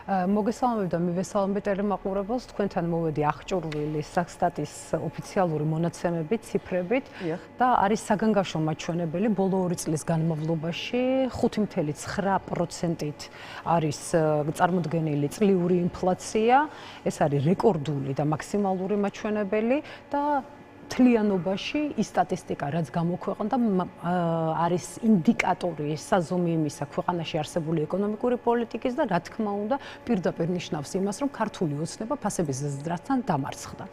მოგესალმებით და მივესალმებით ტელემაყურებელს. თქვენთან მოვედი აღჭურვილი სტატის ოფიციალური მონაცემებით, ციფრებით და არის საგანგაშო მაჩვენებელი ბოლო 2 წლის განმავლობაში 5.9%-ით არის წარმოდგენილი წლიური ინფლაცია. ეს არის რეკორდული და მაქსიმალური მაჩვენებელი და თლიანობაში ის სტატისტიკა, რაც გამოქვეყნდა, არის ინდიკატორი საზომი იმისა ქვეყანაში არსებული ეკონომიკური პოლიტიკის და რა თქმა უნდა, პირდაპირ ნიშნავს იმას, რომ ქართული ოცნება ფასების ზრდასთან დამარცხდა.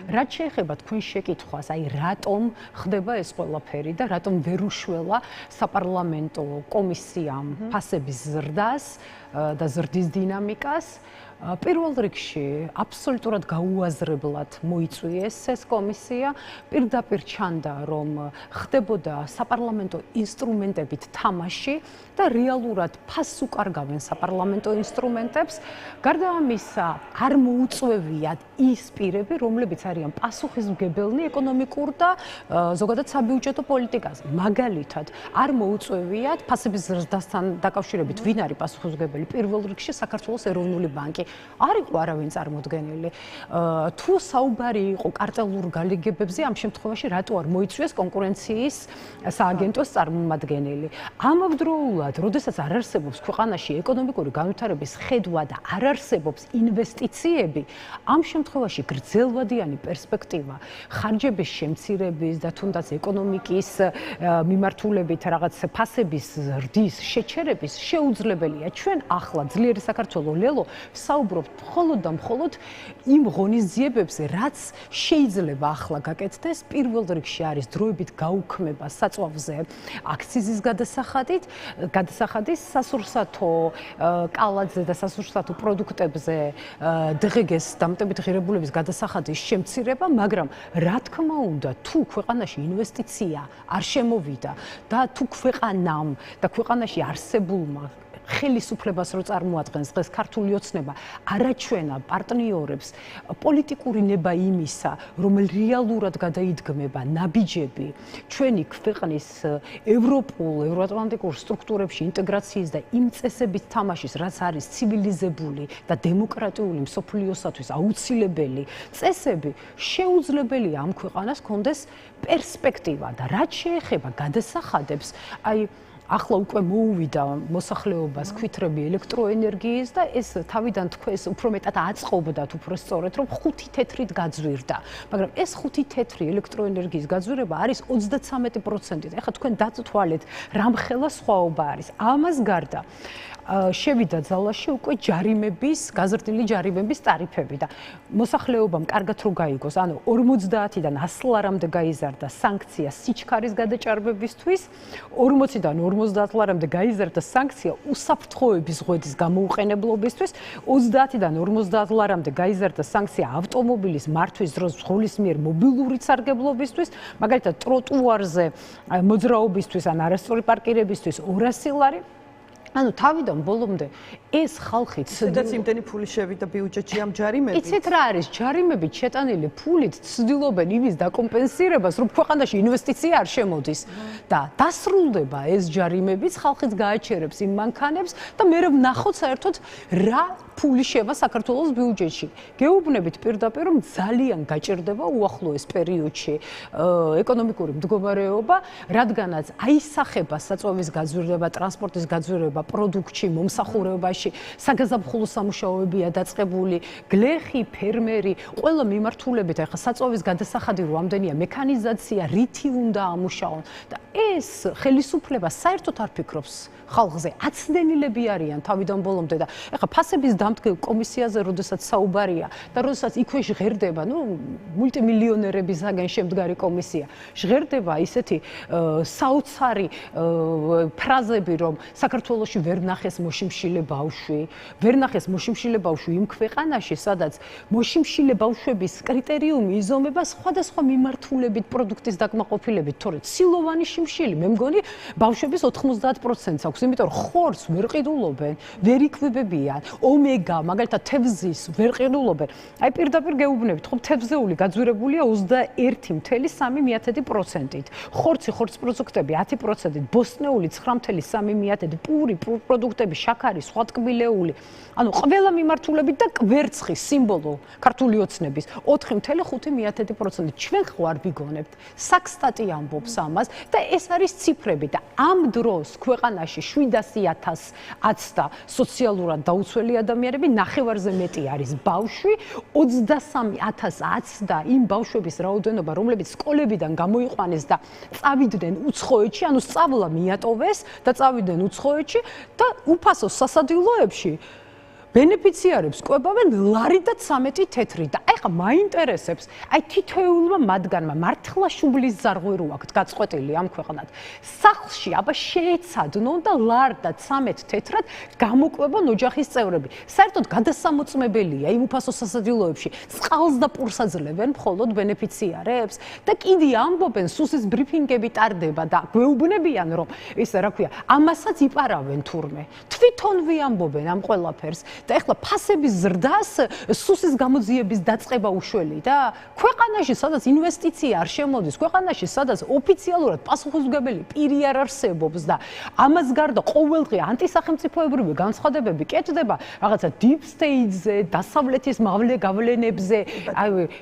რაც შეეხება თქვენ შეკითხვას, აი რატომ ხდება ეს ყველაფერი და რატომ ვერ უშველა საპარლამენტო კომისიამ ფასების ზრდას და ზრდის დინამიკას, პირველ რიგში აბსოლუტურად გაუაზრებლად მოიწვიეს ეს კომისია. პირდაპირ ჩანდა, რომ ხდებოდა საპარლამენტო ინსტრუმენტებით თამაში და რეალურად ფასს უკარგავენ საპარლამენტო ინსტრუმენტებს. გარდა ამისა, არ მოუწვევიათ ის პირები, რომლებიც არიან პასუხისმგებელნი ეკონომიკურ და ზოგადად საბიუჯეტო პოლიტიკაზე. მაგალითად, არ მოუწვევიათ ფასების ზრდასთან დაკავშირებით, ვინ არის პასუხისმგებელი? პირველ რიგში საქართველოს ეროვნული ბანკი. არ იყო არავინ წარმოდგენილი. თუ საუბარი იყო კარტელურ გალიგებებზე, ამ შემთხვევაში რატო არ მოიწვიეს კონკურენციის სააგენტოს წარმომადგენელი? ამავდროულად, როდესაც არ არსებობს ქვეყანაში ეკონომიკური განვითარების ხედვა და არ არსებობს ინვესტიციები, ამ შემთხვევაში გრძელვადიანი პერსპექტივა ხარჯების შემცირების და თუნდაც ეკონომიკის მიმართულებით რაღაც ფასების ზრდის შეჩერების შეუძლებელია. ჩვენ ახლა ძლიერი საქართველო ლელო საუბრობთ მხოლოდ და მხოლოდ იმ ღონისძიებებზე, რაც შეიძლება ახლა გაკეთდეს. პირველ რიგში არის დროებით გაუქმება საწვავზე აქციზის გადასახადის სასურსათო კალათზე და სასურსათო პროდუქტებზე დღეგეს დამატებით ღირებულების გადასახადის შემცირება, მაგრამ რა თქმა უნდა, თუ ქვეყანაში ინვესტიცია არ შემოვიდა და თუ ქვეყანამ და ქვეყანაში არსებულმა ხელისუფლებას რო წარმოადგენს დღეს ქართული ოცნება არაჩვენა პარტნიორებს პოლიტიკური ნება იმისა, რომ რეალურად გადაიდგმება ნაბიჯები ჩვენი ქვეყნის ევროატლანტიკურ სტრუქტურებში ინტეგრაციის და იმ წესების თამაშის, რაც არის ცივილიზებული და დემოკრატიული მსოფლიოსათვის აუცილებელი წესები, შეუძლებელია ამ ქვეყანას კონდეს პერსპექტივა და რაც შეეხება გადასახადებს, აი ახლა უკვე მოუვიდა მოსახლეობას ქვითრები ელექტროენერგიის და ეს თავიდან თქვენს უფრო მეტად აწყობდათ უფრო სწორედ, რომ 5 თეთრით გაძვირდა. მაგრამ ეს 5 თეთრი ელექტროენერგიის გაძვირება არის 33%. ეხლა თქვენ დაწთვალეთ, რამხელა სხვაობა არის. ამას გარდა შევიდა ძალაში უკვე გაზრდილი ჯარიმების ტარიფები და მოსახლეობამ კარგად რო გაიგოს, ანუ 50-დან 100 ლარამდე გაიზარდა სანქცია სიჩქარის გადაჭარბებისთვის, 40-დან 50 ლარამდე გაიზარდა სანქცია უსაფრთხოების ღვედის გამოუყენებლობისთვის, 30-დან 50 ლარამდე გაიზარდა სანქცია ავტომობილის მართვის დროს მსხვლის მიერ მობილური სარგებლობისთვის, მაგალითად ტროტუარზე მოძრაობისთვის ან არასწორი პარკირებისთვის 200 ლარი. ანუ თავიდან ბოლომდე ეს ხალხი სადაც იმდენი ფული შევიდა ბიუჯეტში ამ ჯარიმებით. იცით რა არის? ჯარიმებით შეტანილი ფულით ცდილობენ იმის დაკომპენსირებას, რომ ქვეყანაში ინვესტიცია არ შემოდის და დასრულდება ეს ჯარიმებიც, ხალხიც გააჩერებს იმ მანქანებს და მე ვნახოთ საერთოდ რა ფული შევა საქართველოს ბიუჯეტში. გეუბნებით პირდაპირ, რომ ძალიან გაჭირდება უახლოეს პერიოდში ეკონომიკური მდგომარეობა, რადგანაც აისახება საწვავის გაძვირება, ტრანსპორტის გაძვირება, პროდუქტში, მომსახურებაში, საგაზაფხულო სამუშაოებია დაწყებული, გლეხი, ფერმერი, ყველა მიმართულებით, ახლა საწვავის გადასახადი რო ამდენია, მექანიზაცია, რითი უნდა ამუშაონ და ეს ხელისუფლება საერთოდ არ ფიქრობს ხალხზე. აცდენილები არიან თავიდან ბოლომდე და ახლა ფასების დამდგენ კომისიაზე, როდესაც საუბარია და როდესაც იქვე ჟღერდება, მულტიმილიონერებისაგან შემდგარი კომისია, ჟღერდება ისეთი საოცარი ფრაზები, რომ საქართველოში ვერ ნახეს მოშიმშილე ბავშვი, ვერ ნახეს მოშიმშილე ბავშვი იმ ქვეყანაში, სადაც მოშიმშილე ბავშვების კრიტერიუმი იზომება სხვადასხვა მიმართულებით პროდუქტის დაკმაყოფილებით, თორე ცილოვანი შიმშილი, მე მგონი ბავშვების 90%-ს აქვს, იმიტომ რომ ხორცს ვერ ყიდულობენ, ვერ იკვებებიან, ომეგა, მაგალითად თევზის ვერ ყიდულობენ. აი პირდაპირ გეუბნებით, ხო თევზეული გაძვირებულია 21.3%-ით, ხორცი, ხორცპროდუქტები 10%-ით, ბოსტნეული 9.3%-ით, პური პროდუქტები, შაქარი, სხვა ტკბილეული. ანუ ყველა მიმართულებით და კვერცხი სიმბოლო ქართული ოცნების 4.5%. ჩვენ ხوار ვიგონებთ. საქსტატი ამბობს ამას და ეს არის ციფრები და ამ დროს ქვეყანაში 700,000 აცდა სოციალურად დაუცველი ადამიანები, ნახევარზე მეტი არის ბავშვი, 23,000 აცდა იმ ბავშვების რაოდენობა, რომლებიც სკოლებიდან გამოიყვანეს და წავიდნენ უცხოეთში, ანუ სწავლა მიატოვეს და წავიდნენ უცხოეთში და უფასო სასადილოებში ბენეფიციარებს კვებავენ ლარი და 13 თეთრი და ეხლა მაინტერესებს აი თითოეულმა მათგანმა მართლა შუბლის ზარღვე რო აქვთ გაწყვეტილი ამ ქვეყნად სახლში აბა შეეცადნონ და ლარ და 13 თეთრად გამოკვებონ ოჯახის წევრები საერთოდ გადასამოწმებელია იმ უფასო სასადილოებში წყალს და პურს აძლევენ მხოლოდ ბენეფიციარებს და კიდე ამბობენ სუსის ბრიფინგები ტარდება და გვეუბნებიან რომ ესე რა ქვია ამასაც იპარავენ თურმე თვითონვე ამბობენ ამ ყველაფერს და ეხლა ფასების ზრდას სუსის გამოძიების დაწყება უშველი და ქვეყანაში სადაც ინვესტიცია არ შემოდის, ქვეყანაში სადაც ოფიციალურად პასუხისმგებელი პირი არ არსებობს და ამას გარდა ყოველდღე ანტისახელმწიფოებრივი განცხადებები კეთდება რაღაცა deep state-ზე, დასავლეთის მავლე-გავლენებზე,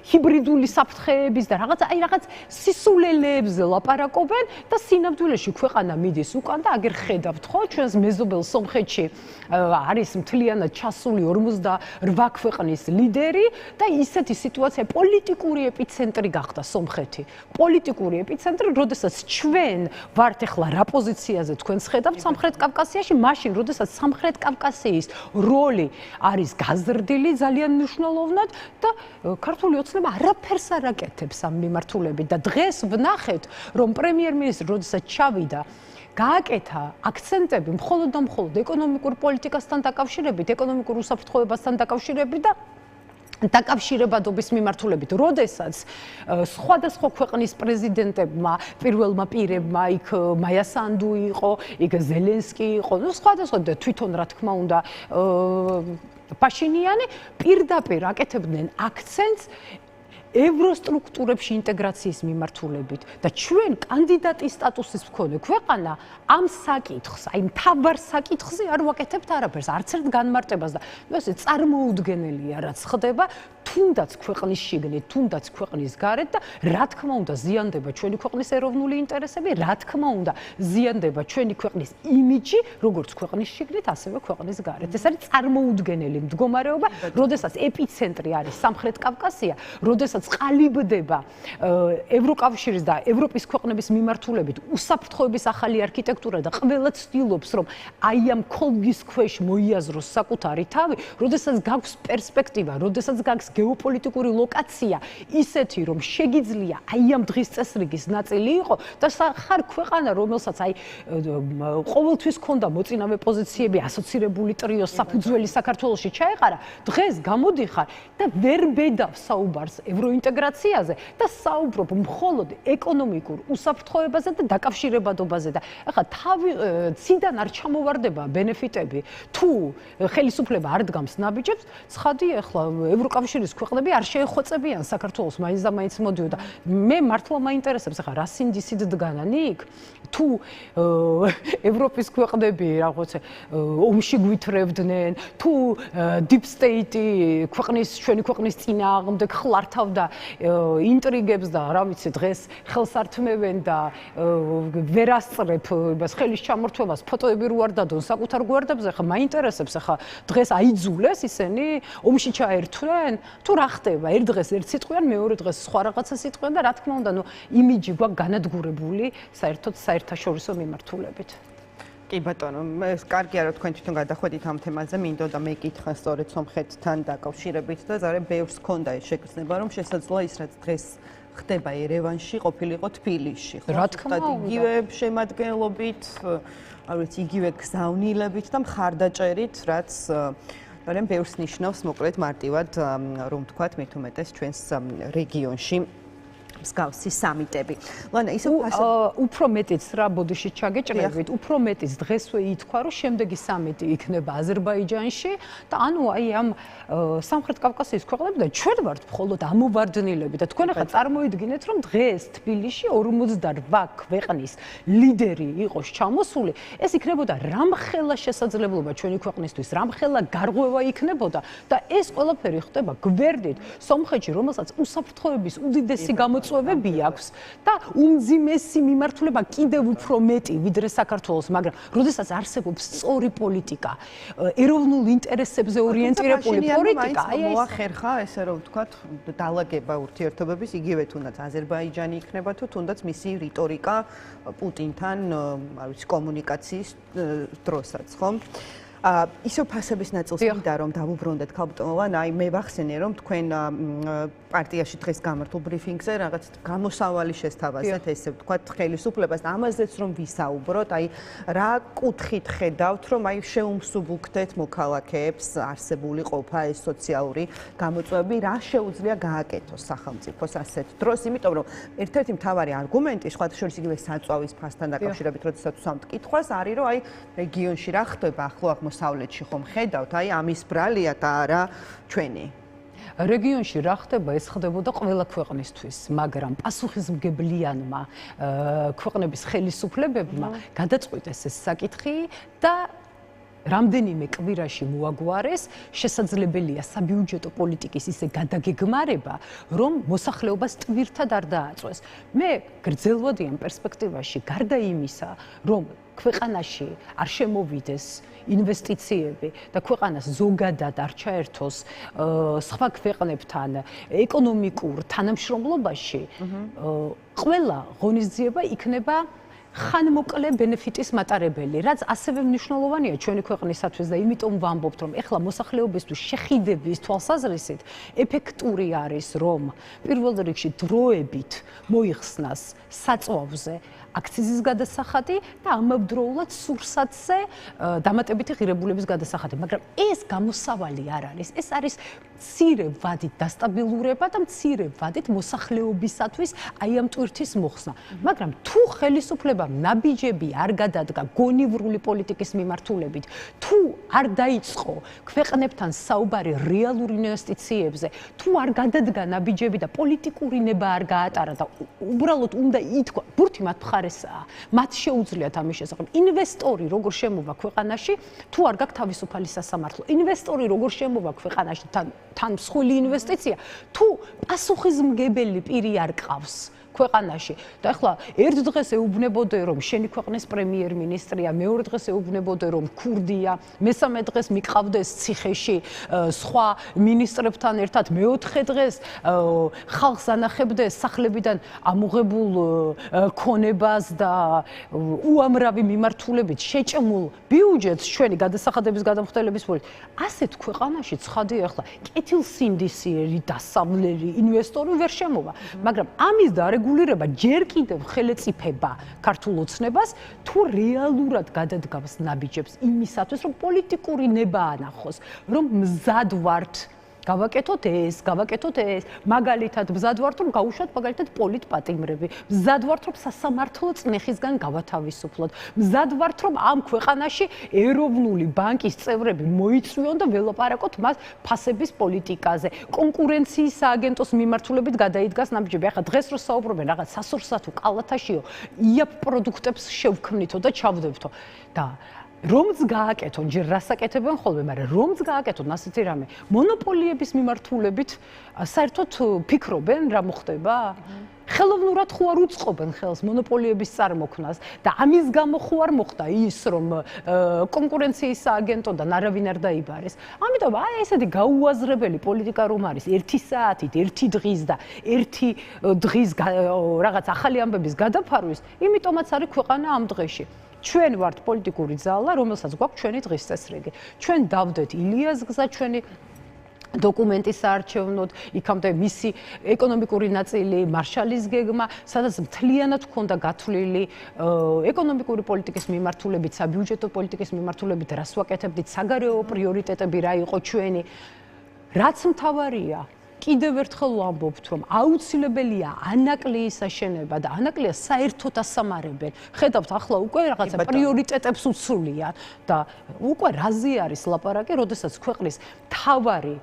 ჰიბრიდული საფრთხეების და რაღაც სისულელეებზე ლაპარაკობენ და სინამდვილეში ქვეყანა მიდის უკან და აგერ ხედავთ ხო ჩვენს მეზობელ სომხეთში არის მთლიანად ჩასული 48 ქვეყნის ლიდერი და ისეთი სიტუაცია პოლიტიკური ეპიცენტრი გახდა სომხეთი. პოლიტიკური ეპიცენტრი, როდესაც ჩვენ ვართ ახლა რა პოზიციაზე თქვენ ხედავთ სამხრეთ კავკასიაში, მაშინ როდესაც სამხრეთ კავკასიის როლი არის გაზრდილი ძალიან მნიშვნელოვნად და ქართული ოცნება არაფერს არ აკეთებს ამ მიმართულებით და დღეს ვნახეთ რომ პრემიერ-მინისტრი როდესაც ჩავიდა გააკეთა აქცენტები მხოლოდ და მხოლოდ ეკონომიკურ პოლიტიკასთან დაკავშირებით, ეკონომიკურ უსაფრთხოებასთან დაკავშირებით და დაკავშირებადობის მიმართულებით, როდესაც სხვადასხვა ქვეყნის პრეზიდენტებმა, პირველმა პირებმა, იქ მაია სანდუ იყო, იქ ზელენსკი იყო, ну სხვადასხვა და თვითონ რა თქმა უნდა პაშინიანი პირდაპირ აკეთებდნენ აქცენტს ევროსტრუქტურებში ინტეგრაციის მიმართულებით და ჩვენ კანდიდატის სტატუსის მქონე ქვეყანა ამ საკითხს, აი მთავარ საკითხზე არ ვაკეთებთ არაფერს, არც ერთ განმარტებას და ესე წარმოუდგენელია რაც ხდება, თუნდაც ქვეყნის შიგნით, თუნდაც ქვეყნის გარეთ და რა თქმა უნდა ზიანდება ჩვენი ქვეყნის ეროვნული ინტერესები, რა თქმა უნდა ზიანდება ჩვენი ქვეყნის იმიჯი, როგორც ქვეყნის შიგნით, ასევე ქვეყნის გარეთ. ეს არის წარმოუდგენელი მდგომარეობა, როდესაც ეპიცენტრი არის სამხრეთ კავკასია, როდესაც ყალიბდება ევროკავშირის და ევროპის ქვეყნების მიმართულებით უსაფრთხოების ახალი არქიტექტურა და ყველა ცდილობს რომ აი ამ ქოლგის ქვეშ მოიაზროს საკუთარი თავი, როდესაც გაქვს პერსპექტივა, როდესაც გაქვს გეოპოლიტიკური ლოკაცია ისეთი რომ შეგიძლია აი ამ დღის წესრიგის ნაწილი იყო და ხარ ქვეყანა რომელსაც აი ყოველთვის ქონდა მოწინავე პოზიციები ასოცირებული ტრიოს საფუძველი საქართველოში ჩაეყარა, დღეს გამოდიხარ და ვერ ბედავს საუბარს ევროინტეგრაციაზე და საუბრობ მხოლოდ ეკონომიკურ უსაფრთხოებაზე და დაკავშირებადობაზე და ახლა თავი ციდან არ ჩამოვარდება ბენეფიტები თუ ხელისუფლება არ დგამს ნაბიჯებს ცხადია ახლა ევროკავშირის ქვეყნები არ შეეხვეწებიან საქართველოს მაინც და მაინც მოდიოდა მე მართლა მაინტერესებს ახლა რა სინდისით დგანან იქ თუ ევროპის ქვეყნები რაღაცა ომში გვითრევდნენ თუ deep state-ი ჩვენი ქვეყნის წინააღმდეგ ხლართავდა ინტრიგებს და რა ვიცი დღეს ხელს ართმევენ და ვერ ასწრებ იმას ხელის ჩამორთვებას ფოტოები რო არ დადონ საკუთარ გვერდებზე ხა მაინტერესებს ახლა დღეს აიძულეს ისინი ომში ჩაერთვნენ თუ რა ხდება ერთ დღეს ერთ სიტყვიან მეორე დღეს სხვა რაღაცა სიტყვიან და რა თქმა უნდა ნუ იმიჯი გვაქვს განადგურებული საერთოდ საერთაშორისო მიმართულებით კი ბატონო, ეს კარგია რომ თქვენ თვითონ გადახვედით ამ თემაზე, მინდოდა მეკითხა სწორედ სომხეთთან დაკავშირებით და ძალიან ბევრს ჰქონდა ეს შეგრძნება, რომ შესაძლოა ის რაც დღეს ხდება ერევანში, ყოფილიყო თბილისში, ხო? რა თქმა უნდა, იგივე შემადგენლობით, არ ვიცი, იგივე გზავნილებით და მხარდაჭერით, რაც ძალიან ბევრს ნიშნავს, მოკლედ მარტივად რომ ვთქვათ, მით უმეტეს ჩვენს რეგიონში. მსგავსი სამიტები. ლანა, ისე უფრო მეტიც რა ბოდიში ჩაგეჭრებით, უფრო მეტიც დღესვე ითქვა, რომ შემდეგი სამიტი იქნება აზერბაიჯანში და ანუ აი ამ სამხრეთ კავკასიის ქვეყნები და ჩვენ ვართ მხოლოდ ამოვარდნილები და თქვენ ახლა წარმოიდგინეთ, რომ დღეს თბილისში 48 ქვეყნის ლიდერი იყოს ჩამოსული, ეს იქნებოდა რამხელა შესაძლებლობა ჩვენი ქვეყნისთვის, რამხელა გარღვევა იქნებოდა და ეს ყველაფერი ხდება გვერდით სომხეთში, რომელსაც უსაფრთხოების უდიდესი გამოწვევები აქვს და უმძიმესი მიმართულება კიდევ უფრო მეტი ვიდრე საქართველოს, მაგრამ როდესაც არსებობს სწორი პოლიტიკა, ეროვნულ ინტერესებზე ორიენტირებული პოლიტიკა, აი ეს მოახერხა, ესე რომ ვთქვათ, დალაგება ურთიერთობების, იგივე თუნდაც აზერბაიჯანი იქნება თუ თუნდაც მისი რიტორიკა პუტინთან, არ ვიცი, კომუნიკაციის დროსაც, ხო? ისო ფასების ნაწილს მინდა რომ დავუბრუნდეთ ქალბატონოვან, აი მე ვახსენე რომ თქვენ პარტიაში დღეს გამართულ ბრიფინგზე რაღაც გამოსავალი შესთავაზეთ, ესე ვთქვათ, ხელისუფლებას და ამაზეც რომ ვისაუბროთ, აი რა კუთხით ხედავთ, რომ აი შეუმსუბუქდეთ მოქალაქეებს არსებული ყოფა ეს სოციალური გამოწვევები, რა შეუძლია გააკეთოს სახელმწიფოს ასეთ დროს, იმიტომ რომ ერთ-ერთი მთავარი არგუმენტი, სხვათა შორის იგივე საწვავის ფასთან დაკავშირებით, როდესაც ვსვამთ კითხვას, არის რომ აი რეგიონში რა ხდება ახლო აღმოსავლეთში ხომ ხედავთ, აი ამის ბრალია და არა ჩვენი. რეგიონში რა ხდება, ეს ხდებოდა ყველა ქვეყნისთვის, მაგრამ პასუხისმგებლიანმა ქვეყნების ხელისუფლებებმა გადაწყვიტეს ეს საკითხი და რამდენიმე კვირაში მოაგვარეს, შესაძლებელია საბიუჯეტო პოლიტიკის ისე გადაგეგმარება, რომ მოსახლეობას ტვირთად არ დააწვეს. მე გრძელვადი ამ პერსპექტივაში, გარდა იმისა, რომ ქვეყანაში არ შემოვიდეს ინვესტიციები და ქვეყანას ზოგადად არ ჩაერთოს სხვა ქვეყნებთან ეკონომიკურ თანამშრომლობაში, ყველა ღონისძიება იქნება ხანმოკლე ბენეფიტის მატარებელი, რაც ასევე მნიშვნელოვანია ჩვენი ქვეყნისათვის და იმიტომ ვამბობთ, რომ ეხლა მოსახლეობისთვის შეხიდების თვალსაზრისით ეფექტური არის, რომ პირველ რიგში დროებით მოიხსნას საწვავზე აქციზის გადასახადი და ამავდროულად სურსათზე დამატებითი ღირებულების გადასახადი, მაგრამ ეს გამოსავალი არ არის, ეს არის მცირე ვადით დასტაბილურება და მცირე ვადით მოსახლეობისათვის აი ამ ტვირთის მოხსნა, მაგრამ თუ ხელისუფლებამ ნაბიჯები არ გადადგა გონივრული პოლიტიკის მიმართულებით, თუ არ დაიწყო ქვეყნებთან საუბარი რეალურ ინვესტიციებზე, თუ არ გადადგა ნაბიჯები და პოლიტიკური ნება არ გაატარა და უბრალოდ უნდა ითქვა, ბურთი მათ მხარესაა, მათ შეუძლიათ ამის შესახებ. ინვესტორი როგორ შემოვა ქვეყანაში, თუ არ გაქვს თავისუფალი სასამართლო, ინვესტორი როგორ შემოვა ქვეყანაში, თან მსხვილი ინვესტიცია, თუ პასუხისმგებელი პირი არ ყავს ქვეყანაში და ახლა ერთ დღეს ეუბნებოდე რომ შენი ქვეყნის პრემიერ-მინისტრია, მეორე დღეს ეუბნებოდე რომ ქურდია, მესამე დღეს მიყავდეს ციხეში სხვა მინისტრებთან ერთად, მეოთხე დღეს ხალხს ანახებდეს სახლებიდან ამოღებულ ქონებას და უამრავი მიმართულებით შეჭმულ ბიუჯეტს ჩვენი გადასახადების გადამხდელების ფონდ. ასეთ ქვეყანაში ცხადია ახლა კეთილსინდისიერი დასავლელი ინვესტორი ვერ შემოვა, მაგრამ ამის რეგულირება ჯერ კიდევ ხელეწიფება ქართულ ოცნებას თუ რეალურად გადადგავს ნაბიჯებს იმისათვის, რომ პოლიტიკური ნება ანახოს, რომ მზად ვართ გავაკეთოთ ეს, მაგალითად მზად ვართ, რომ გაუშვათ მაგალითად პოლიტპატიმრები, მზად ვართ, რომ სასამართლო წნეხისგან გავათავისუფლოთ, მზად ვართ, რომ ამ ქვეყანაში ეროვნული ბანკის წევრები მოიწვიონ და ველაპარაკოთ მას ფასების პოლიტიკაზე, კონკურენციის სააგენტოს მიმართულებით გადაიდგას ნაბიჯები. ახლა დღეს რო საუბრობენ რაღაც სასურსათო კალათაშიო, იაპ პროდუქტებს შევქმნითო და ჩავდებთო და რომც გააკეთონ, ჯერ რას აკეთებენ ხოლმე, მაგრამ რომც გააკეთონ ასეთი რამე, მონოპოლიების მიმართულებით საერთოდ ფიქრობენ რა მოხდება? ხელოვნურად ხო არ უწყობენ ხელს მონოპოლიების წარმოქმნას და ამის გამო ხო არ მოხდა ის, რომ კონკურენციის სააგენტოდან არავინ არ დაიბარეს. ამიტომ აი ესეთი გაუაზრებელი პოლიტიკა რომ არის, ერთი საათით, ერთი დღის და ერთი დღის რაღაც ახალი ამბების გადაფარვის, იმიტომაც არის ქვეყანა ამ დღეში. ჩვენ ვართ პოლიტიკური ძალა, რომელსაც გვაქვს ჩვენი დღის წესრიგი. ჩვენ დავდეთ ილიას გზა, ჩვენი დოკუმენტის საარჩევნოდ, იქამდე მისი ეკონომიკური ნაწილი, მარშალის გეგმა, სადაც მთლიანად ჰქონდა გათვლილი ეკონომიკური პოლიტიკის მიმართულებით, საბიუჯეტო პოლიტიკის მიმართულებით, რას ვაკეთებდით, საგარეო პრიორიტეტები რა იყო ჩვენი. რაც მთავარია, კიდევ ერთხელ ვამბობთ, რომ აუცილებელია ანაკლიის აშენება და ანაკლია საერთოდ ასამარებენ. ხედავთ, ახლა უკვე რაღაცა პრიორიტეტებს უცვლიან და უკვე რაზე არის ლაპარაკი, როდესაც ქვეყნის მთავარი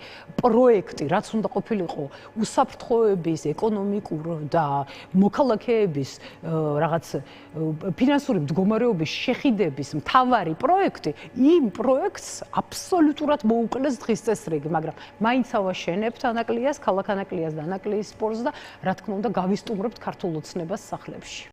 პროექტი, რაც უნდა ყოფილიყო უსაფრთხოების, ეკონომიკურ და მოქალაქეების რაღაც ფინანსური მდგომარეობის შეხიდების მთავარი პროექტი, იმ პროექტს აბსოლუტურად მოუკლეს დღის წესრიგი, მაგრამ მაინც ავაშენებთ ანაკლიას, ქალაქ ანაკლიას და ანაკლიის სპორტს და რა თქმა უნდა გავისტუმრებთ ქართულ ოცნებას სახლებში.